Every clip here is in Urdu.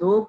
2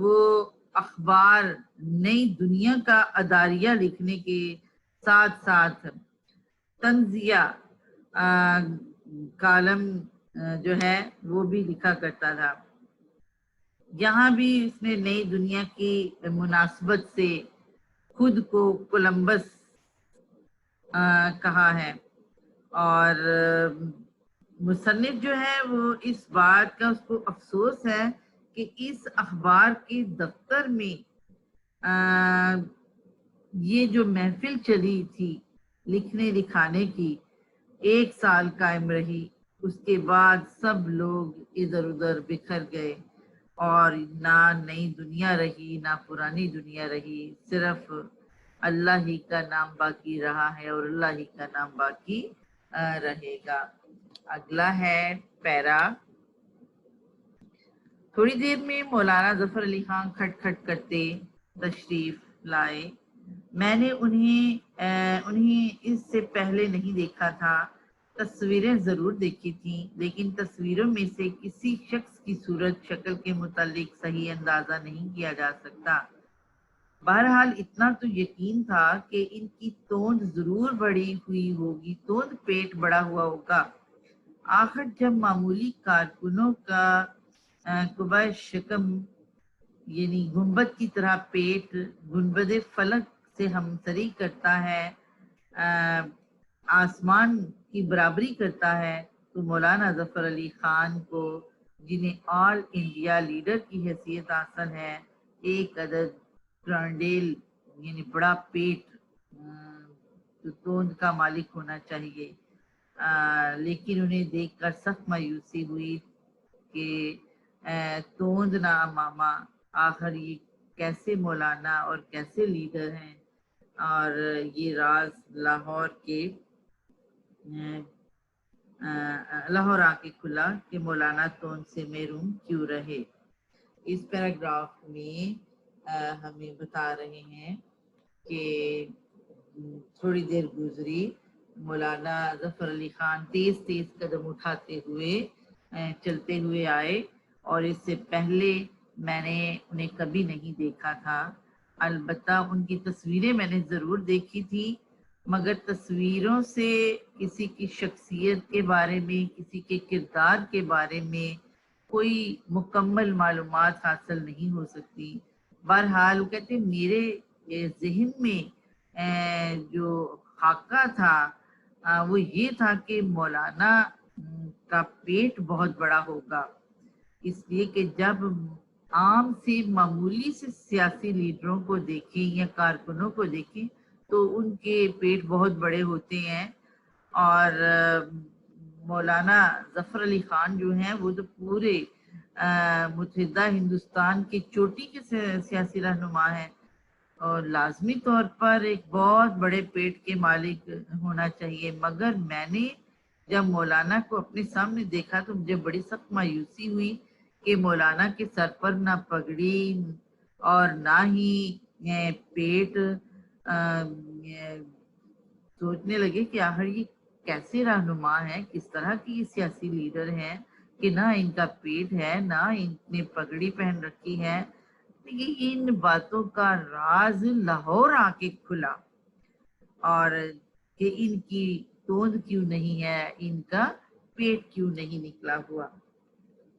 وہ اخبار نئی دنیا کا اداریہ لکھنے کے ساتھ ساتھ تنزیہ کالم جو ہے وہ بھی لکھا کرتا تھا. یہاں بھی اس نے نئی دنیا کی مناسبت سے خود کو کولمبس کہا ہے. اور مصنف جو ہے وہ اس بات کا اس کو افسوس ہے کہ اس اخبار کے دفتر میں یہ جو محفل چلی تھی لکھنے لکھانے کی 1 سال قائم رہی. اس کے بعد سب لوگ ادھر ادھر بکھر گئے اور نہ نئی دنیا رہی نہ پرانی دنیا رہی. صرف اللہ ہی کا نام باقی رہا ہے اور اللہ ہی کا نام باقی رہے گا. اگلا ہے پیرا. تھوڑی دیر میں مولانا ظفر علی خان کھٹ کھٹ کرتے تشریف لائے. میں نے انہیں اس سے پہلے نہیں دیکھا تھا. تصویریں ضرور دیکھی تھیں لیکن تصویروں میں سے کسی شخص کی صورت شکل کے متعلق صحیح اندازہ نہیں کیا جا سکتا. بہرحال اتنا تو یقین تھا کہ ان کی توند ضرور بڑی ہوئی ہوگی، توند پیٹ بڑا ہوا ہوگا. آخر جب معمولی کارکنوں کا قبہ شکم یعنی گنبد کی طرح پیٹ گنبد فلک سے ہمسری کرتا ہے، آسمان کی برابری کرتا ہے، تو مولانا ظفر علی خان کو جنہیں آل انڈیا لیڈر کی حیثیت حاصل ہے، ایک عدد برانڈیل یعنی بڑا پیٹ تو توند کا مالک ہونا چاہیے. لیکن انہیں دیکھ کر سخت مایوسی ہوئی کہ توند نا ماما، آخر یہ کیسے مولانا اور کیسے لیڈر ہیں. اور یہ راز لاہور آ کے کھلا کہ مولانا توند سے محروم کیوں رہے. اس پیراگراف میں ہمیں بتا رہے ہیں کہ تھوڑی دیر گزری، مولانا ظفر علی خان تیز تیز قدم اٹھاتے ہوئے چلتے ہوئے آئے اور اس سے پہلے میں نے انہیں کبھی نہیں دیکھا تھا. البتہ ان کی تصویریں میں نے ضرور دیکھی تھی، مگر تصویروں سے کسی کی شخصیت کے بارے میں، کسی کے کردار کے بارے میں کوئی مکمل معلومات حاصل نہیں ہو سکتی. بہرحال وہ کہتے میرے ذہن میں جو خاکہ تھا وہ یہ تھا کہ مولانا کا پیٹ بہت بڑا ہوگا، اس لیے کہ جب عام سے معمولی سے سیاسی لیڈروں کو دیکھیں یا کارکنوں کو دیکھیں تو ان کے پیٹ بہت بڑے ہوتے ہیں. اور مولانا ظفر علی خان جو ہیں وہ تو پورے متحدہ ہندوستان کی چوٹی کے سیاسی رہنما ہیں اور لازمی طور پر ایک بہت بڑے پیٹ کے مالک ہونا چاہیے. مگر میں نے جب مولانا کو اپنے سامنے دیکھا تو مجھے بڑی سخت مایوسی ہوئی کہ مولانا کے سر پر نہ پگڑی اور نہ ہی پیٹ. سوچنے لگے کہ آخر یہ کیسے رہنما ہے، کس طرح کی یہ سیاسی لیڈر ہیں کہ نہ ان کا پیٹ ہے نہ ان نے پگڑی پہن رکھی ہے. ان باتوں کا راز لاہور آ کے کھلا اور کہ ان کی توند کیوں نہیں ہے، ان کا پیٹ کیوں نہیں نکلا ہوا.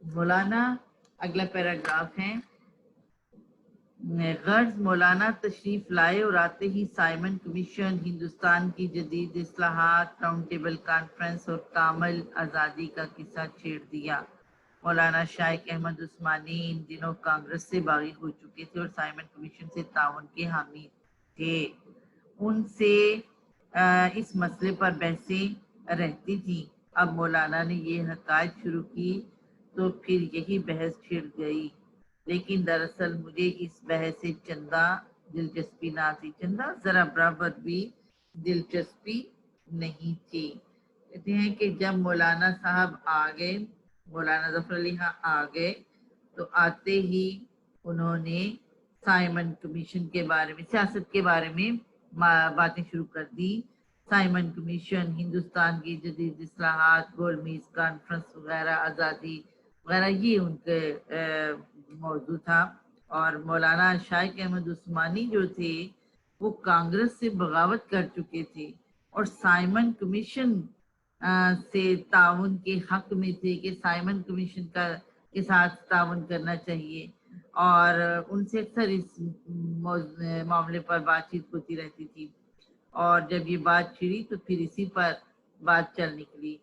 مولانا اگلا پیراگراف ہے. غرض مولانا تشریف لائے اور آتے ہی سائمن کمیشن، ہندوستان کی جدید اصلاحات، راؤنڈ ٹیبل کانفرنس اور کامل آزادی کا قصہ چھیڑ دیا. مولانا شائق احمد عثمانی ان دنوں کانگریس سے باغی ہو چکے تھے اور سائمن کمیشن سے تعاون کے حامی تھے. ان سے اس مسئلے پر بحثیں رہتی تھیں. اب مولانا نے یہ حقائق شروع کی تو پھر یہی بحث چھڑ گئی. لیکن دراصل مجھے اس بحث سے چندہ دلچسپی نہ تھی، چندہ ذرا برابر بھی دلچسپی نہیں تھی. کہتے ہیں کہ جب مولانا صاحب آ گئے، مولانا ظفر علی خان آ گئے تو آتے ہی انہوں نے سائمن کمیشن کے بارے میں، سیاست کے بارے میں باتیں شروع کر دی. سائمن کمیشن، ہندوستان کی جدید اصلاحات، گول میز کانفرنس وغیرہ، آزادی وغیرہ، یہ ان کے موضوع تھا. اور مولانا شائق احمد عثمانی جو تھے وہ کانگریس سے بغاوت کر چکے تھے اور سائمن کمیشن سے تعاون کے حق میں تھے کہ سائمن کمیشن کے ساتھ تعاون کرنا چاہیے، اور ان سے اکثر اس معاملے پر بات چیت ہوتی رہتی تھی. اور جب یہ بات چھڑی تو پھر اسی پر بات چل نکلی.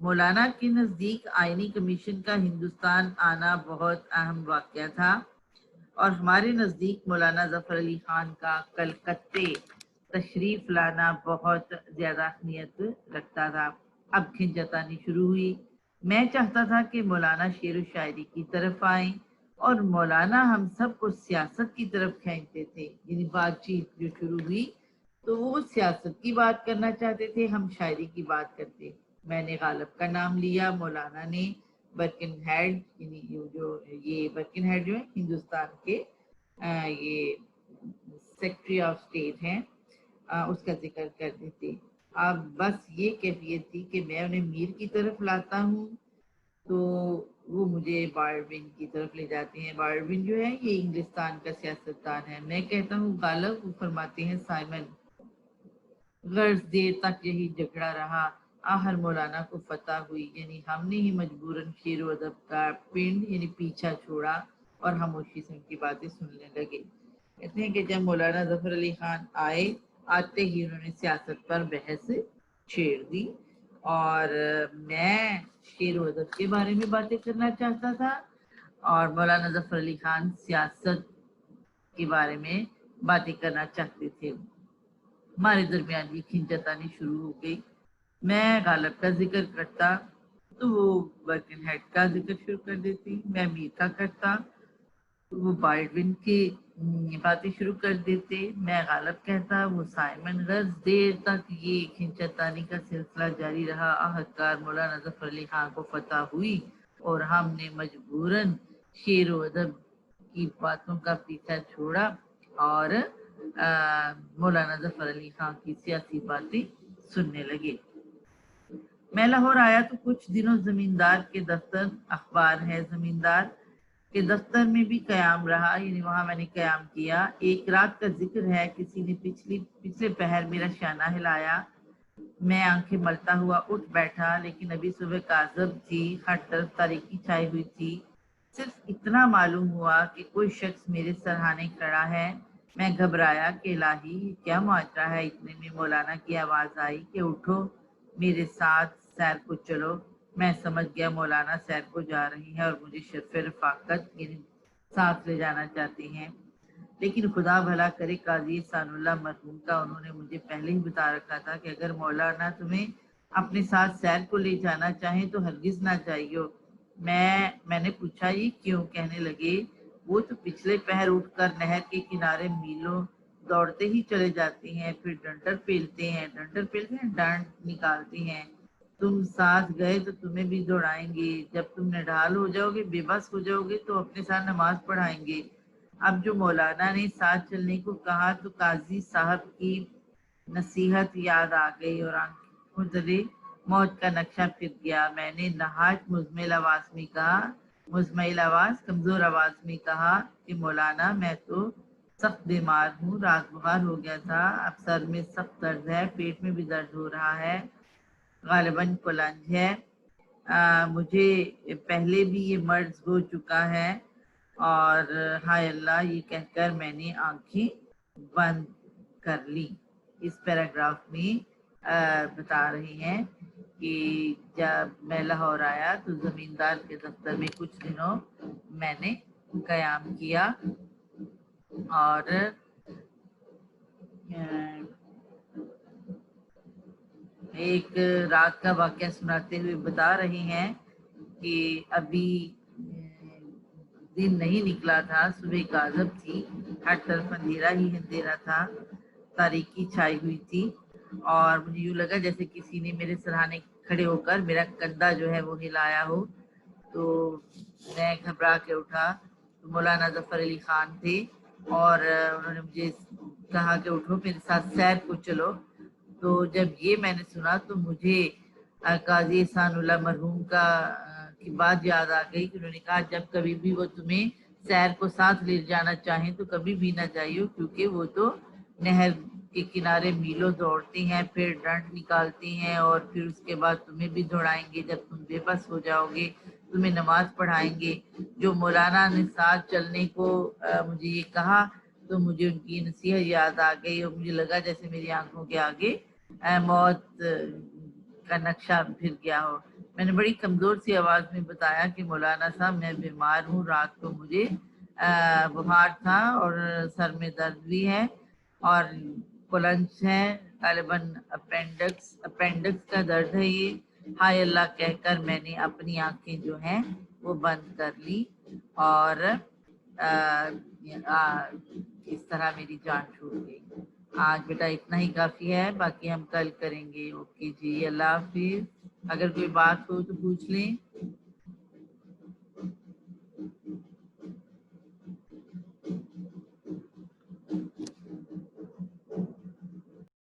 مولانا کے نزدیک آئینی کمیشن کا ہندوستان آنا بہت اہم واقعہ تھا، اور ہمارے نزدیک مولانا ظفر علی خان کا کلکتے تشریف لانا بہت زیادہ اہمیت رکھتا تھا. اب کھنچتانی شروع ہوئی. میں چاہتا تھا کہ مولانا شعر و شاعری کی طرف آئیں، اور مولانا ہم سب کو سیاست کی طرف کھینچتے تھے. یعنی بات چیت جو شروع ہوئی تو وہ سیاست کی بات کرنا چاہتے تھے، ہم شاعری کی بات کرتے. میں نے غالب کا نام لیا، مولانا نے برکن ہیڈ، یعنی یہ برکن ہیڈ جو ہے ہندوستان کے یہ سیکرٹری آف اسٹیٹ ہیں، اس کا ذکر کر دیتے. اب بس یہ کیفیت تھی کہ میں انہیں میر کی طرف لاتا ہوں تو وہ مجھے بارڈوین کی طرف لے جاتے ہیں. بارڈوین جو ہے یہ انگلستان کا سیاستدان ہے. میں کہتا ہوں غالب، وہ فرماتے ہیں سائمن. غرض دیر تک یہی جھگڑا رہا، آخر مولانا کو فتح ہوئی. یعنی ہم نے ہی مجبوراً شعر و ادب کا پنڈ یعنی پیچھا چھوڑا اور خاموشی سے ان کی باتیں سننے لگے. کہتے ہیں کہ جب مولانا ظفر علی خان آتے ہی انہوں نے سیاست پر بحث چھیڑ دی، اور میں شعر و ادب کے بارے میں باتیں کرنا چاہتا تھا، اور مولانا ظفر علی خان سیاست کے بارے میں باتیں کرنا چاہتے تھے. ہمارے درمیان یہ کھنچتانی شروع ہو گئی. میں غالب کا ذکر کرتا تو وہ برکن ہیڈ کا ذکر شروع کر دیتی، میں میر کا کرتا تو وہ بارڈوین کی باتیں شروع کر دیتے، میں غالب کہتا وہ سائمن. غرض دیر تک یہ کھنچتانی کا سلسلہ جاری رہا. آخرکار مولانا ظفر علی خان کو فتح ہوئی اور ہم نے مجبوراً شعر و ادب کی باتوں کا پیچھا چھوڑا اور مولانا ظفر علی خان کی سیاسی باتیں سننے لگے. میں لاہور آیا تو کچھ دنوں زمیندار کے دفتر، اخبار ہے زمیندار کے دفتر میں بھی قیام رہا، یعنی وہاں میں نے قیام کیا. ایک رات کا ذکر ہے کسی نے پچھلے پہر میرا شانہ ہلایا. میں آنکھیں ملتا ہوا اٹھ بیٹھا، لیکن ابھی صبح کاذب تھی، ہر طرف تاریکی چھائی ہوئی تھی. صرف اتنا معلوم ہوا کہ کوئی شخص میرے سرہانے کھڑا ہے. میں گھبرایا کہ الہی یہ کیا معاشرہ ہے. اتنے میں مولانا کی آواز آئی کہ اٹھو، میرے ساتھ سیر کو چلو. میں سمجھ گیا مولانا سیر کو جا رہی ہیں اور مجھے شرف رفاقت یعنی ساتھ لے جانا چاہتی ہیں. لیکن خدا بھلا کرے، قاضی احسان اللہ مرحوم کا انہوں نے مجھے پہلے ہی بتا رکھا تھا کہ اگر مولانا تمہیں اپنے ساتھ سیر کو لے جانا چاہیں تو ہرگز نہ جائیو. میں نے پوچھا یہ کیوں؟ کہنے لگے وہ تو پچھلے پہر اٹھ کر نہر کے کنارے میلوں دوڑتے ہی چلے جاتے ہیں، پھر ڈنڈر پیلتے ہیں ڈانٹ نکالتے ہیں. تم ساتھ گئے تو تمہیں بھی دوڑائیں گے. جب تم نڈھال ہو جاؤ گے، بے بس ہو جاؤ گے تو اپنے ساتھ نماز پڑھائیں گے. اب جو مولانا نے ساتھ چلنے کو کہا تو قاضی صاحب کی نصیحت یاد آ گئی اور آنکھوں تلے موت کا نقشہ پھر گیا. میں نے نہایت مزمعل آواز کمزور آواز میں کہا کہ مولانا میں تو سخت بیمار ہوں، رات بخار ہو گیا تھا، اب سر میں سخت درد ہے، پیٹ میں بھی درد ہو رہا ہے، غالباً کولنج ہے، مجھے پہلے بھی یہ مرض ہو چکا ہے. اور ہائے اللہ، یہ کہہ کر میں نے آنکھیں بند کر لی. اس پیراگراف میں بتا رہی ہیں کہ جب میں لاہور آیا تو زمیندار کے دفتر میں کچھ دنوں میں نے قیام کیا، اور ایک رات کا واقعہ سناتے ہوئے بتا رہی ہیں کہ ابھی دن نہیں نکلا تھا، صبح کاذب تھی، ہر طرف اندھیرا ہی اندھیرا تھا، تاریکی چھائی ہوئی تھی، اور مجھے یوں لگا جیسے کسی نے میرے سرہانے کھڑے ہو کر میرا کندھا جو ہے وہ ہلایا ہو. تو میں گھبرا کے اٹھا تو مولانا ظفر علی خان تھے، اور انہوں نے مجھے کہا کہ اٹھو میرے ساتھ سیر کو چلو. تو جب یہ میں نے سنا تو مجھے قاضی احسان اللہ مرحوم کی بات یاد آ گئی کہ انہوں نے کہا جب کبھی بھی وہ تمہیں سیر کو ساتھ لے جانا چاہیں تو کبھی بھی نہ جائیے، کیونکہ وہ تو نہر کے کنارے میلوں دوڑتی ہیں، پھر ڈنڈ نکالتی ہیں اور پھر اس کے بعد تمہیں بھی دوڑائیں گے، جب تم بے بس ہو جاؤ گے تمہیں نماز پڑھائیں گے۔ جو مولانا نے ساتھ چلنے کو مجھے یہ کہا تو مجھے ان کی نصیحت یاد آ گئی اور مجھے لگا جیسے میری آنکھوں کے آگے موت کا نقشہ پھر گیا ہو۔ میں نے بڑی کمزور سی آواز میں بتایا کہ مولانا صاحب میں بیمار ہوں، رات کو مجھے بخار تھا اور سر میں درد بھی ہے اور کولنس ہے، غالباً اپینڈکس کا درد ہے یہ۔ ہائے اللہ کہہ کر میں نے اپنی آنکھیں جو ہیں وہ بند کر لی اور اس طرح میری جان چھوٹ گئی۔ آج بیٹا اتنا ہی کافی ہے، باقی ہم کل کریں گے۔ اوکے جی، اللہ حافظ۔ اگر کوئی بات ہو تو پوچھ لیں۔